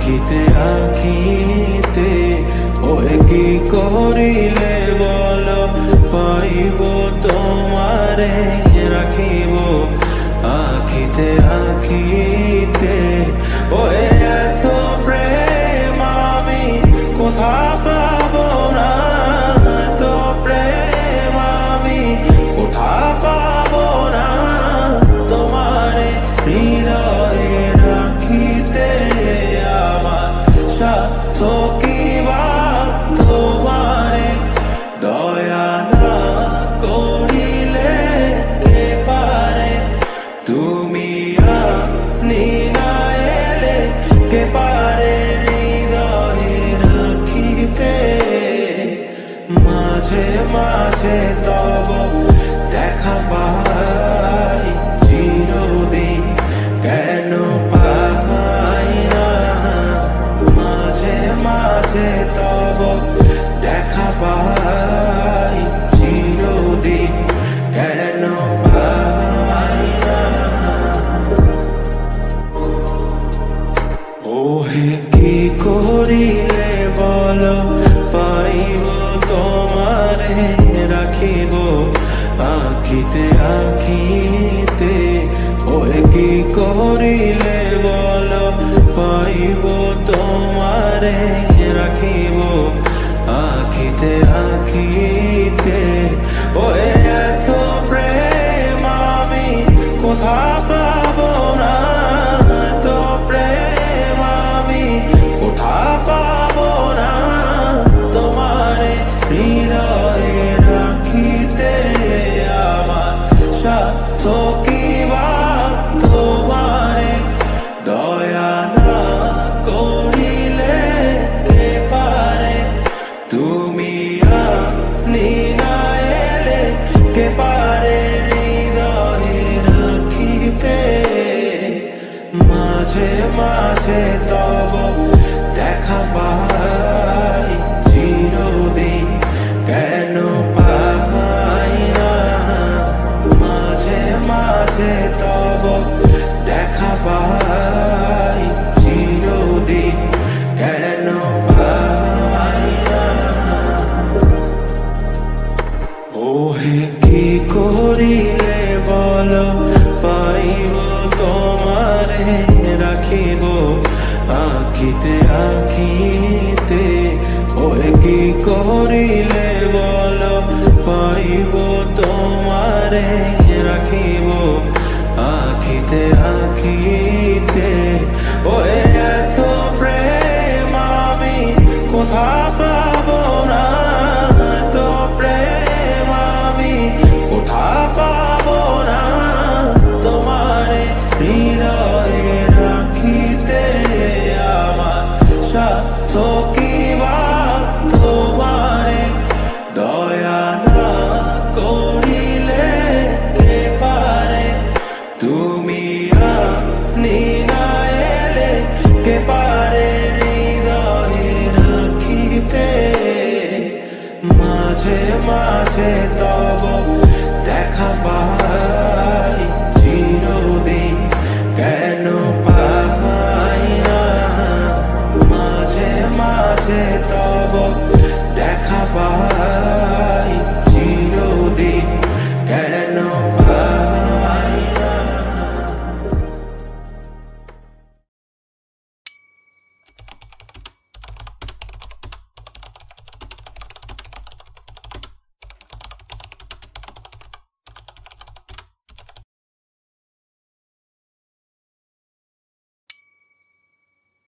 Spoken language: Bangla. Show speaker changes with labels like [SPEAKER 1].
[SPEAKER 1] আখিতে আখিতে ওই কি করিলে বলো পাইব তোমারে রাখিব আখিতে আখিতে ওই এত প্রেম আমি কোথা পাবো না এত প্রেম আমি কোথা পাবো না তোমারে হৃদয়ে রাখিতে আমার সাধ্য কি বা তোমারে দয়া না করিলে কে পারে তুমি আপনি না এলে কে পারে হৃদয়ে রাখিতে মাঝে মাঝে তব দেখা পাই চিরদিন কেন পাই না মাঝে মাঝে তব দেখা পাই চিরদিন কেন পাই না ওহে কি করিলে বলো পাইব তোমারে রাখিব আখিতে আখিতে ওহে কি করিলে বলো পাইব তোমারে রাখিব আখিতে আখিতে ওহে এত প্রেম আমি কোথা পাবো না এত প্রেম আমি কোথা পাবো না তোমারে হৃদয়ে রাখিতে আমার সাধ্য কি বা তোমারে দয়া না করিলে কে পারে তুমি আপনি না এলে কে পারে হৃদয়ে রাখিতে মাঝে মাঝে তব দেখা পাই চিরদিন কেন পাই না মাঝে মাঝে তব দেখা পাই চিরদিন কেন পাই না ওহে কি করিলে বলো পাইব তোমারে রাখিব আখিতে আখিতে ওহে কি করিলে বলো পাইব তোমারে রাখিব আখিতে আখিতে ওহে এত প্রেম আমি কোথা পাবো না এত প্রেম আমি কোথা পাবো না তোমারে হৃদয়ে রাখিতে আমার সাধ্য কি বা তোমারে দয়া না করিলে কে পারে তুমি আপনি না এলে কে পারে হৃদয়ে রাখিতে মাঝে মাঝে তব দেখা পাই